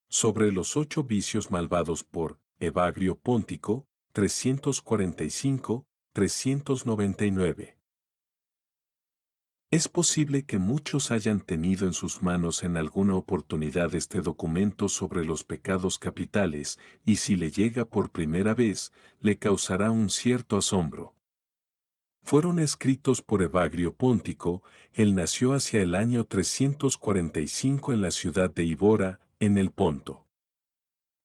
Sobre los 8 vicios malvados por Evagrio Póntico, 345-399. Es posible que muchos hayan tenido en sus manos en alguna oportunidad este documento sobre los pecados capitales, y si le llega por primera vez, le causará un cierto asombro. Fueron escritos por Evagrio Póntico. Él nació hacia el año 345 en la ciudad de Ibora, en el Ponto.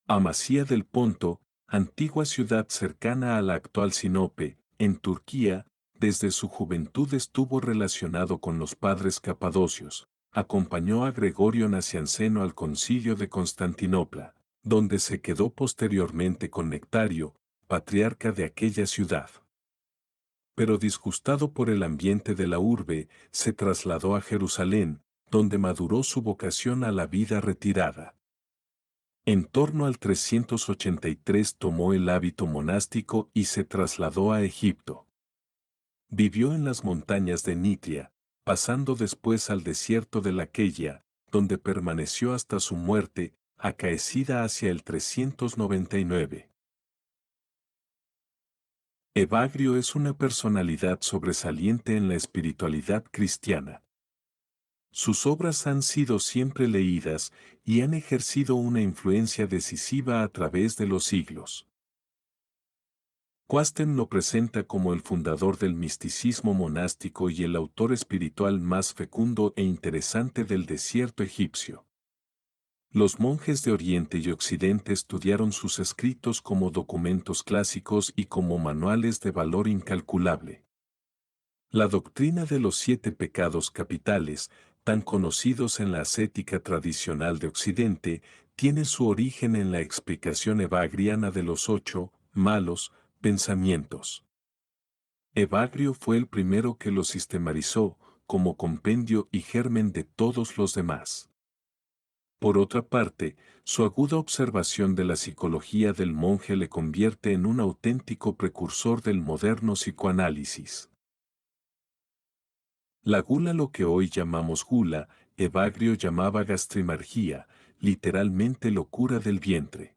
Amasía del Ponto, antigua ciudad cercana a la actual Sinope, en Turquía, desde su juventud estuvo relacionado con los padres capadocios. Acompañó a Gregorio Nacianceno al concilio de Constantinopla, donde se quedó posteriormente con Nectario, patriarca de aquella ciudad. Pero disgustado por el ambiente de la urbe, se trasladó a Jerusalén, donde maduró su vocación a la vida retirada. En torno al 383 tomó el hábito monástico y se trasladó a Egipto. Vivió en las montañas de Nitria, pasando después al desierto de la Queya, donde permaneció hasta su muerte, acaecida hacia el 399. Evagrio es una personalidad sobresaliente en la espiritualidad cristiana. Sus obras han sido siempre leídas y han ejercido una influencia decisiva a través de los siglos. Quasten lo presenta como el fundador del misticismo monástico y el autor espiritual más fecundo e interesante del desierto egipcio. Los monjes de Oriente y Occidente estudiaron sus escritos como documentos clásicos y como manuales de valor incalculable. La doctrina de los 7 pecados capitales, tan conocidos en la ascética tradicional de Occidente, tiene su origen en la explicación evagriana de los 8 malos pensamientos. Evagrio fue el primero que lo sistematizó como compendio y germen de todos los demás. Por otra parte, su aguda observación de la psicología del monje le convierte en un auténtico precursor del moderno psicoanálisis. La gula, lo que hoy llamamos gula, Evagrio llamaba gastrimargía, literalmente locura del vientre.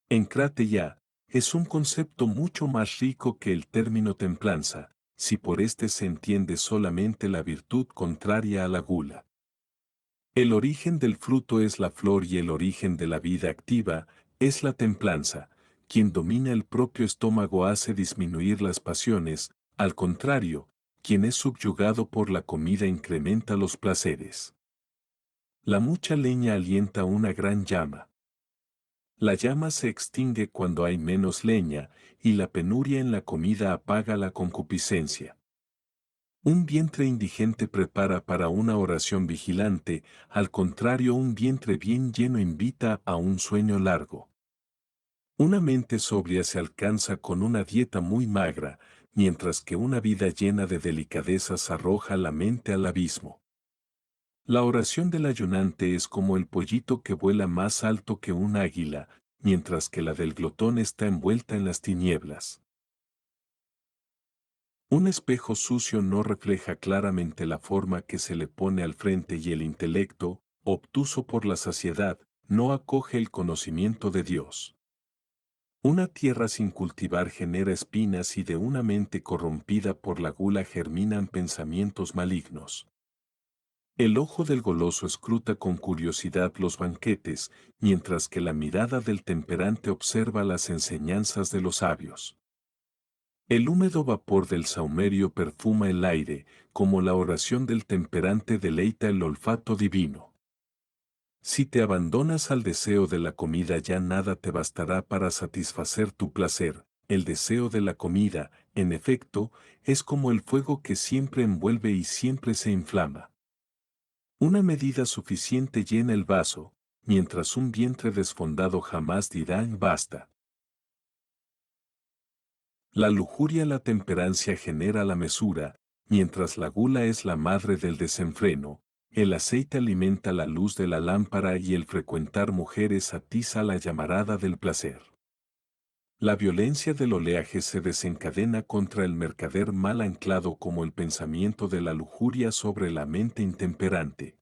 En Crateya, es un concepto mucho más rico que el término templanza, si por este se entiende solamente la virtud contraria a la gula. El origen del fruto es la flor y el origen de la vida activa es la templanza. Quien domina el propio estómago hace disminuir las pasiones, al contrario, quien es subyugado por la comida incrementa los placeres. La mucha leña alienta una gran llama. La llama se extingue cuando hay menos leña, y la penuria en la comida apaga la concupiscencia. Un vientre indigente prepara para una oración vigilante, al contrario, un vientre bien lleno invita a un sueño largo. Una mente sobria se alcanza con una dieta muy magra, mientras que una vida llena de delicadezas arroja la mente al abismo. La oración del ayunante es como el pollito que vuela más alto que un águila, mientras que la del glotón está envuelta en las tinieblas. Un espejo sucio no refleja claramente la forma que se le pone al frente y el intelecto, obtuso por la saciedad, no acoge el conocimiento de Dios. Una tierra sin cultivar genera espinas y de una mente corrompida por la gula germinan pensamientos malignos. El ojo del goloso escruta con curiosidad los banquetes, mientras que la mirada del temperante observa las enseñanzas de los sabios. El húmedo vapor del saumerio perfuma el aire, como la oración del temperante deleita el olfato divino. Si te abandonas al deseo de la comida ya nada te bastará para satisfacer tu placer. El deseo de la comida, en efecto, es como el fuego que siempre envuelve y siempre se inflama. Una medida suficiente llena el vaso, mientras un vientre desfondado jamás dirá basta. La lujuria, la temperancia genera la mesura, mientras la gula es la madre del desenfreno. El aceite alimenta la luz de la lámpara y el frecuentar mujeres atiza la llamarada del placer. La violencia del oleaje se desencadena contra el mercader mal anclado como el pensamiento de la lujuria sobre la mente intemperante.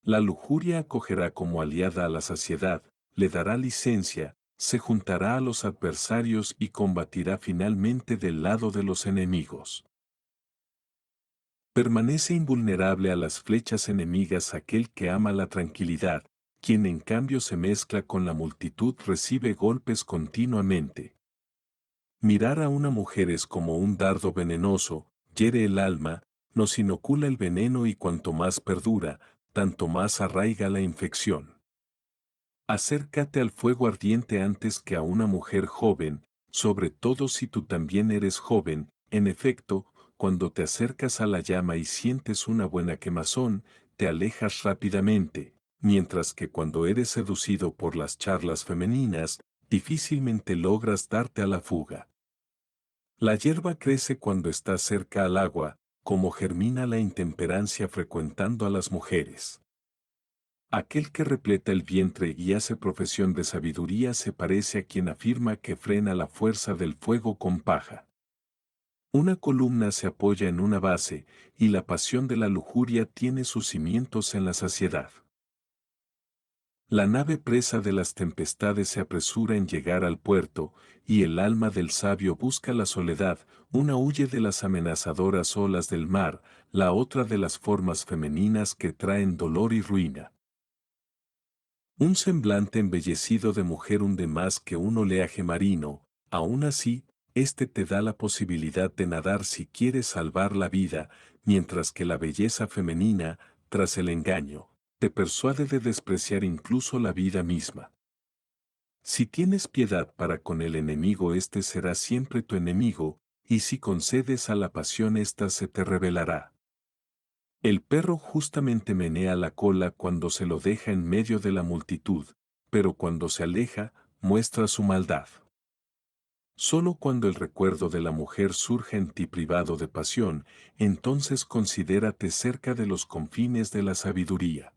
La lujuria acogerá como aliada a la saciedad, le dará licencia, se juntará a los adversarios y combatirá finalmente del lado de los enemigos. Permanece invulnerable a las flechas enemigas aquel que ama la tranquilidad, quien en cambio se mezcla con la multitud recibe golpes continuamente. Mirar a una mujer es como un dardo venenoso, hiere el alma, nos inocula el veneno y cuanto más perdura, tanto más arraiga la infección. Acércate al fuego ardiente antes que a una mujer joven, sobre todo si tú también eres joven, en efecto, cuando te acercas a la llama y sientes una buena quemazón, te alejas rápidamente, mientras que cuando eres seducido por las charlas femeninas, difícilmente logras darte a la fuga. La hierba crece cuando está cerca al agua, como germina la intemperancia frecuentando a las mujeres. Aquel que repleta el vientre y hace profesión de sabiduría se parece a quien afirma que frena la fuerza del fuego con paja. Una columna se apoya en una base, y la pasión de la lujuria tiene sus cimientos en la saciedad. La nave presa de las tempestades se apresura en llegar al puerto, y el alma del sabio busca la soledad, una huye de las amenazadoras olas del mar, la otra de las formas femeninas que traen dolor y ruina. Un semblante embellecido de mujer hunde más que un oleaje marino, aún así, este te da la posibilidad de nadar si quieres salvar la vida, mientras que la belleza femenina, tras el engaño, te persuade de despreciar incluso la vida misma. Si tienes piedad para con el enemigo, este será siempre tu enemigo, y si concedes a la pasión, ésta se te revelará. El perro justamente menea la cola cuando se lo deja en medio de la multitud, pero cuando se aleja, muestra su maldad. Solo cuando el recuerdo de la mujer surge en ti privado de pasión, entonces considérate cerca de los confines de la sabiduría.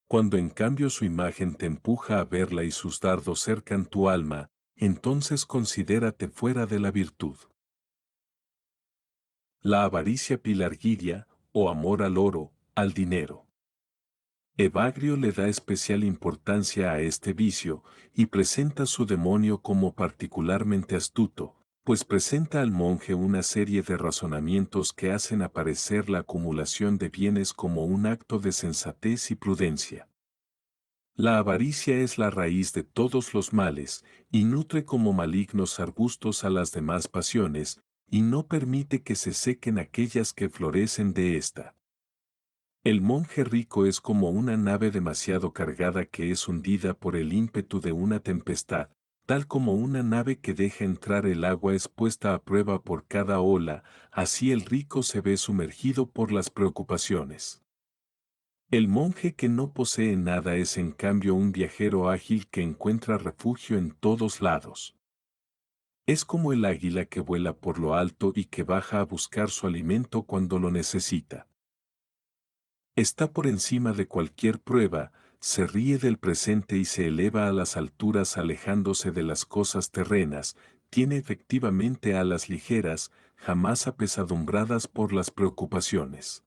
Cuando en cambio su imagen te empuja a verla y sus dardos cercan tu alma, entonces considérate fuera de la virtud. La avaricia pilarguilla, o amor al oro, al dinero. Evagrio le da especial importancia a este vicio, y presenta su demonio como particularmente astuto, pues presenta al monje una serie de razonamientos que hacen aparecer la acumulación de bienes como un acto de sensatez y prudencia. La avaricia es la raíz de todos los males, y nutre como malignos arbustos a las demás pasiones, y no permite que se sequen aquellas que florecen de ésta. El monje rico es como una nave demasiado cargada que es hundida por el ímpetu de una tempestad, tal como una nave que deja entrar el agua es puesta a prueba por cada ola, así el rico se ve sumergido por las preocupaciones. El monje que no posee nada es en cambio un viajero ágil que encuentra refugio en todos lados. Es como el águila que vuela por lo alto y que baja a buscar su alimento cuando lo necesita. Está por encima de cualquier prueba, se ríe del presente y se eleva a las alturas alejándose de las cosas terrenas, tiene efectivamente alas ligeras, jamás apesadumbradas por las preocupaciones.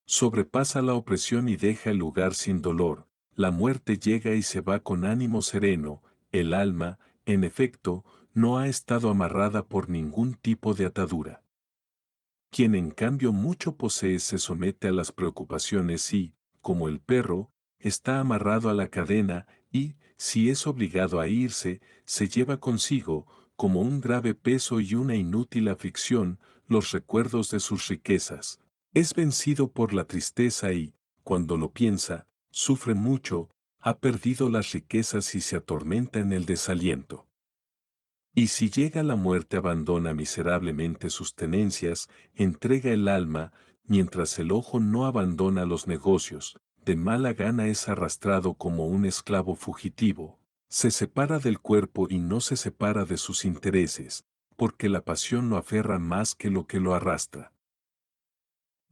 Sobrepasa la opresión y deja el lugar sin dolor, la muerte llega y se va con ánimo sereno, el alma, en efecto, no ha estado amarrada por ningún tipo de atadura. Quien en cambio mucho posee se somete a las preocupaciones y, como el perro, está amarrado a la cadena y, si es obligado a irse, se lleva consigo, como un grave peso y una inútil aflicción, los recuerdos de sus riquezas. Es vencido por la tristeza y, cuando lo piensa, sufre mucho, ha perdido las riquezas y se atormenta en el desaliento. Y si llega la muerte abandona miserablemente sus tenencias, entrega el alma, mientras el ojo no abandona los negocios, de mala gana es arrastrado como un esclavo fugitivo, se separa del cuerpo y no se separa de sus intereses, porque la pasión lo aferra más que lo que lo arrastra.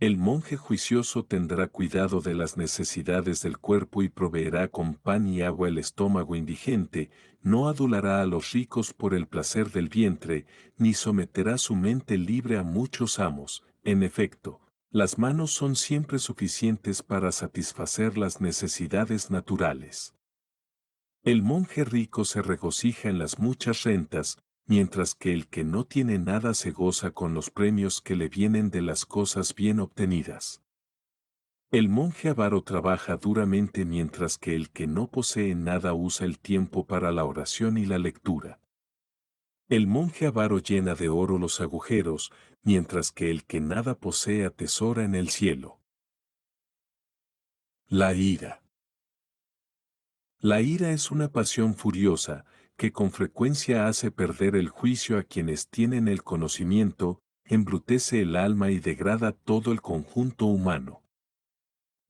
El monje juicioso tendrá cuidado de las necesidades del cuerpo y proveerá con pan y agua el estómago indigente, no adulará a los ricos por el placer del vientre, ni someterá su mente libre a muchos amos. En efecto, Las manos son siempre suficientes para satisfacer las necesidades naturales. El monje rico se regocija en las muchas rentas, mientras que el que no tiene nada se goza con los premios que le vienen de las cosas bien obtenidas. El monje avaro trabaja duramente mientras que el que no posee nada usa el tiempo para la oración y la lectura. El monje avaro llena de oro los agujeros, mientras que el que nada posee atesora en el cielo. La ira. La ira es una pasión furiosa, que con frecuencia hace perder el juicio a quienes tienen el conocimiento, embrutece el alma y degrada todo el conjunto humano.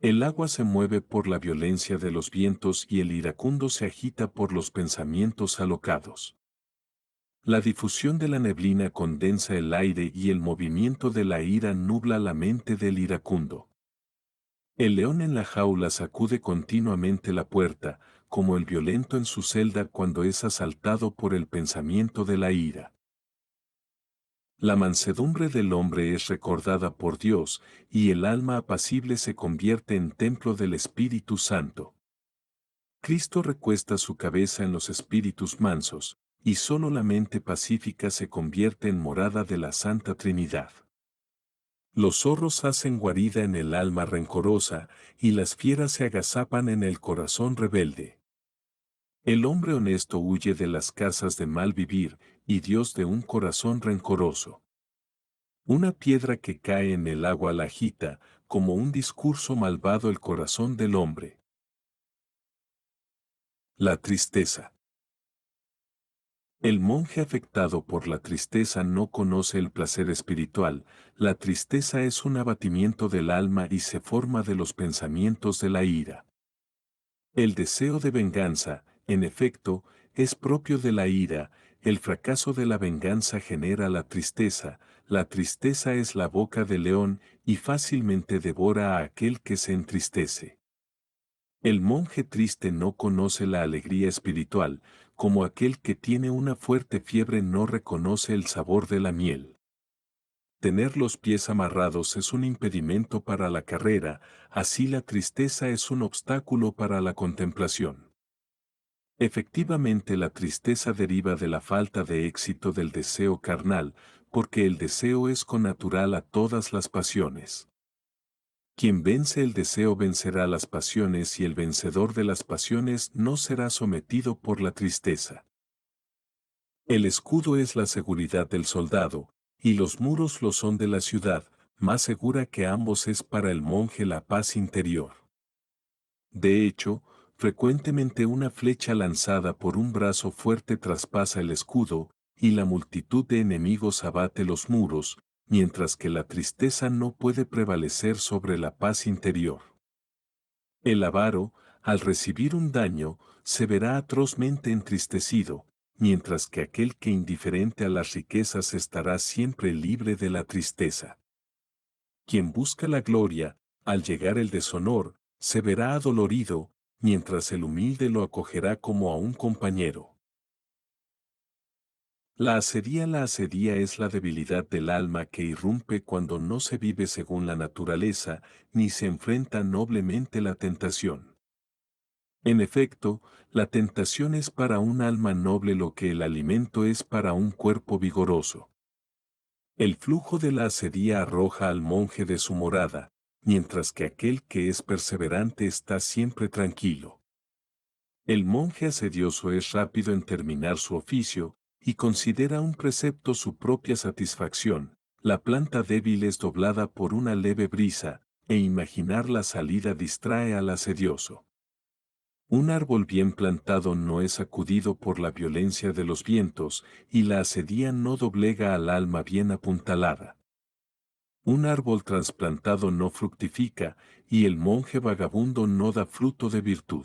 El agua se mueve por la violencia de los vientos y el iracundo se agita por los pensamientos alocados. La difusión de la neblina condensa el aire y el movimiento de la ira nubla la mente del iracundo. El león en la jaula sacude continuamente la puerta, como el violento en su celda cuando es asaltado por el pensamiento de la ira. La mansedumbre del hombre es recordada por Dios, y el alma apacible se convierte en templo del Espíritu Santo. Cristo recuesta su cabeza en los espíritus mansos, y solo la mente pacífica se convierte en morada de la Santa Trinidad. Los zorros hacen guarida en el alma rencorosa, y las fieras se agazapan en el corazón rebelde. El hombre honesto huye de las casas de mal vivir, y Dios de un corazón rencoroso. Una piedra que cae en el agua la agita, como un discurso malvado el corazón del hombre. La tristeza. El monje afectado por la tristeza no conoce el placer espiritual. La tristeza es un abatimiento del alma y se forma de los pensamientos de la ira. El deseo de venganza, en efecto, es propio de la ira. El fracaso de la venganza genera la tristeza es la boca del león y fácilmente devora a aquel que se entristece. El monje triste no conoce la alegría espiritual, como aquel que tiene una fuerte fiebre no reconoce el sabor de la miel. Tener los pies amarrados es un impedimento para la carrera, así la tristeza es un obstáculo para la contemplación. Efectivamente, la tristeza deriva de la falta de éxito del deseo carnal, porque el deseo es connatural a todas las pasiones. Quien vence el deseo vencerá las pasiones y el vencedor de las pasiones no será sometido por la tristeza. El escudo es la seguridad del soldado, y los muros lo son de la ciudad, más segura que ambos es para el monje la paz interior. De hecho, frecuentemente una flecha lanzada por un brazo fuerte traspasa el escudo, y la multitud de enemigos abate los muros, mientras que la tristeza no puede prevalecer sobre la paz interior. El avaro, al recibir un daño, se verá atrozmente entristecido, mientras que aquel que indiferente a las riquezas estará siempre libre de la tristeza. Quien busca la gloria, al llegar el deshonor, se verá adolorido, mientras el humilde lo acogerá como a un compañero. La asedía es la debilidad del alma que irrumpe cuando no se vive según la naturaleza, ni se enfrenta noblemente la tentación. En efecto, la tentación es para un alma noble lo que el alimento es para un cuerpo vigoroso. El flujo de la asedía arroja al monje de su morada, mientras que aquel que es perseverante está siempre tranquilo. El monje asedioso es rápido en terminar su oficio, y considera un precepto su propia satisfacción. La planta débil es doblada por una leve brisa, e imaginar la salida distrae al asedioso. Un árbol bien plantado no es sacudido por la violencia de los vientos, y la asedía no doblega al alma bien apuntalada. Un árbol trasplantado no fructifica, y el monje vagabundo no da fruto de virtud.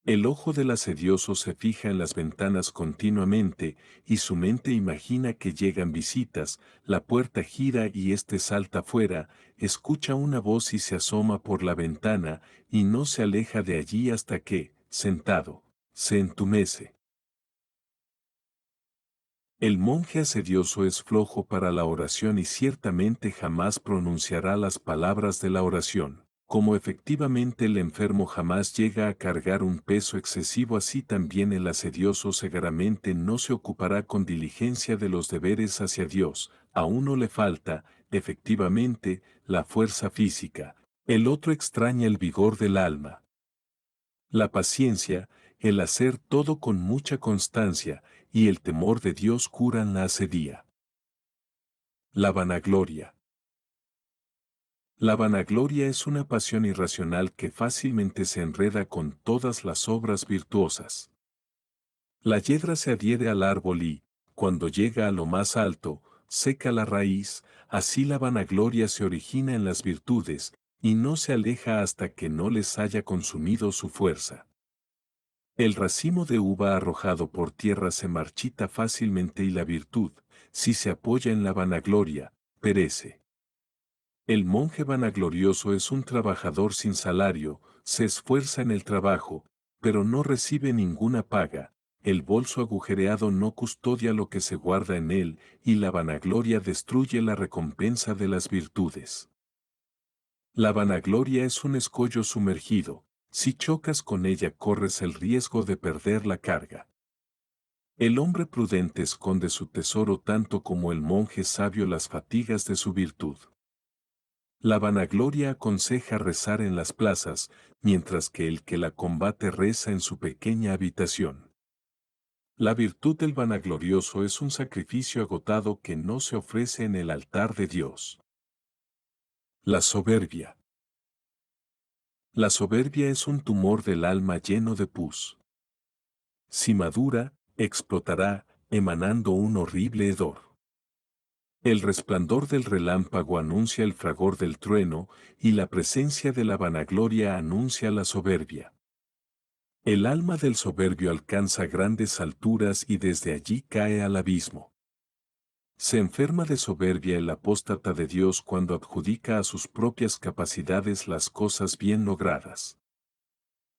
El ojo del asedioso se fija en las ventanas continuamente, y su mente imagina que llegan visitas, la puerta gira y éste salta fuera, escucha una voz y se asoma por la ventana, y no se aleja de allí hasta que, sentado, se entumece. El monje asedioso es flojo para la oración y ciertamente jamás pronunciará las palabras de la oración. Como efectivamente el enfermo jamás llega a cargar un peso excesivo, así también el asedioso seguramente no se ocupará con diligencia de los deberes hacia Dios. A uno le falta, efectivamente, la fuerza física, el otro extraña el vigor del alma. La paciencia, el hacer todo con mucha constancia, y el temor de Dios curan la asedía. La vanagloria. La vanagloria es una pasión irracional que fácilmente se enreda con todas las obras virtuosas. La hiedra se adhiere al árbol y, cuando llega a lo más alto, seca la raíz, así la vanagloria se origina en las virtudes, y no se aleja hasta que no les haya consumido su fuerza. El racimo de uva arrojado por tierra se marchita fácilmente y la virtud, si se apoya en la vanagloria, perece. El monje vanaglorioso es un trabajador sin salario, se esfuerza en el trabajo, pero no recibe ninguna paga, el bolso agujereado no custodia lo que se guarda en él, y la vanagloria destruye la recompensa de las virtudes. La vanagloria es un escollo sumergido, si chocas con ella corres el riesgo de perder la carga. El hombre prudente esconde su tesoro tanto como el monje sabio las fatigas de su virtud. La vanagloria aconseja rezar en las plazas, mientras que el que la combate reza en su pequeña habitación. La virtud del vanaglorioso es un sacrificio agotado que no se ofrece en el altar de Dios. La soberbia. La soberbia es un tumor del alma lleno de pus. Si madura, explotará, emanando un horrible hedor. El resplandor del relámpago anuncia el fragor del trueno, y la presencia de la vanagloria anuncia la soberbia. El alma del soberbio alcanza grandes alturas y desde allí cae al abismo. Se enferma de soberbia el apóstata de Dios cuando adjudica a sus propias capacidades las cosas bien logradas.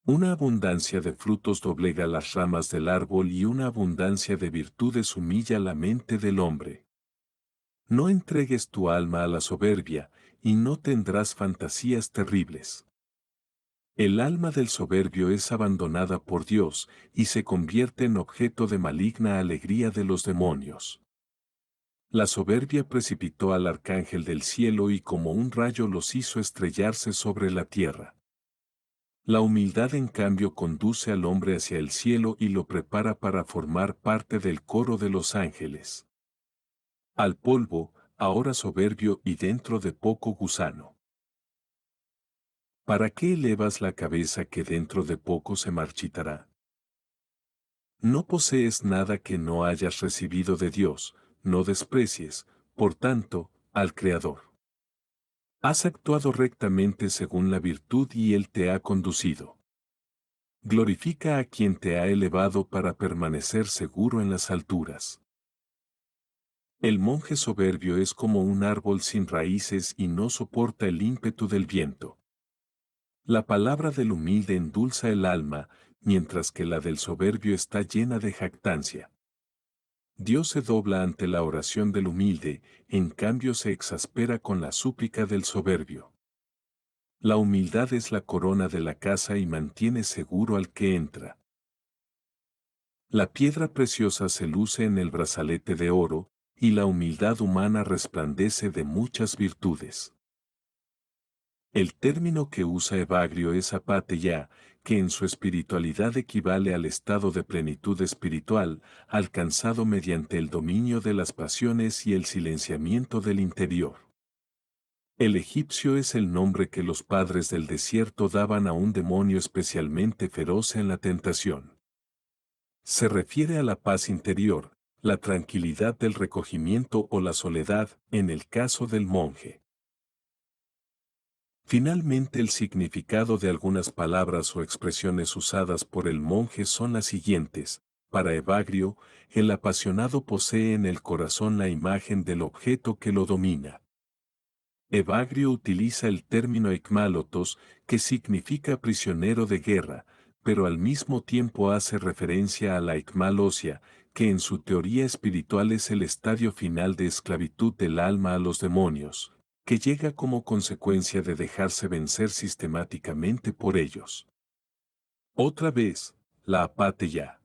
Una abundancia de frutos doblega las ramas del árbol y una abundancia de virtudes humilla la mente del hombre. No entregues tu alma a la soberbia, y no tendrás fantasías terribles. El alma del soberbio es abandonada por Dios, y se convierte en objeto de maligna alegría de los demonios. La soberbia precipitó al arcángel del cielo y como un rayo los hizo estrellarse sobre la tierra. La humildad en cambio conduce al hombre hacia el cielo y lo prepara para formar parte del coro de los ángeles. Al polvo, ahora soberbio y dentro de poco gusano. ¿Para qué elevas la cabeza que dentro de poco se marchitará? No posees nada que no hayas recibido de Dios, no desprecies, por tanto, al Creador. Has actuado rectamente según la virtud y Él te ha conducido. Glorifica a quien te ha elevado para permanecer seguro en las alturas. El monje soberbio es como un árbol sin raíces y no soporta el ímpetu del viento. La palabra del humilde endulza el alma, mientras que la del soberbio está llena de jactancia. Dios se dobla ante la oración del humilde, en cambio se exaspera con la súplica del soberbio. La humildad es la corona de la casa y mantiene seguro al que entra. La piedra preciosa se luce en el brazalete de oro, y la humildad humana resplandece de muchas virtudes. El término que usa Evagrio es apatheia, que en su espiritualidad equivale al estado de plenitud espiritual, alcanzado mediante el dominio de las pasiones y el silenciamiento del interior. El egipcio es el nombre que los padres del desierto daban a un demonio especialmente feroz en la tentación. Se refiere a la paz interior, la tranquilidad del recogimiento o la soledad, en el caso del monje. Finalmente, el significado de algunas palabras o expresiones usadas por el monje son las siguientes. Para Evagrio, el apasionado posee en el corazón la imagen del objeto que lo domina. Evagrio utiliza el término ekmalotos, que significa prisionero de guerra, pero al mismo tiempo hace referencia a la ekmalosia, que en su teoría espiritual es el estadio final de esclavitud del alma a los demonios, que llega como consecuencia de dejarse vencer sistemáticamente por ellos. Otra vez, la apatía.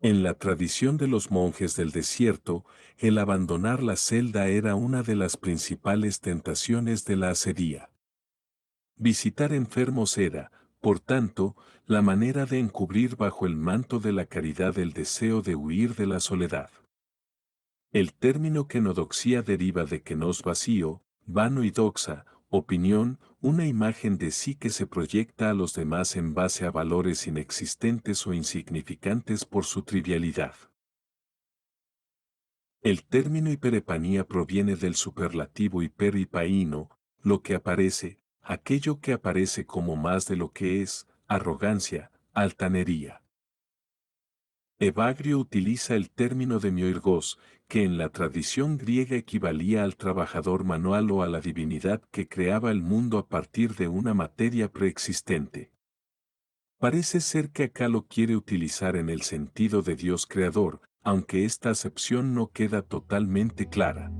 En la tradición de los monjes del desierto, el abandonar la celda era una de las principales tentaciones de la ascetía. Visitar enfermos era, por tanto, la manera de encubrir bajo el manto de la caridad el deseo de huir de la soledad. El término kenodoxia deriva de kenos vacío, vano y doxa, opinión, una imagen de sí que se proyecta a los demás en base a valores inexistentes o insignificantes por su trivialidad. El término hiperepanía proviene del superlativo hiperipaíno, lo que aparece, aquello que aparece como más de lo que es, arrogancia, altanería. Evagrio utiliza el término demiurgos, que en la tradición griega equivalía al trabajador manual o a la divinidad que creaba el mundo a partir de una materia preexistente. Parece ser que acá lo quiere utilizar en el sentido de Dios creador, aunque esta acepción no queda totalmente clara.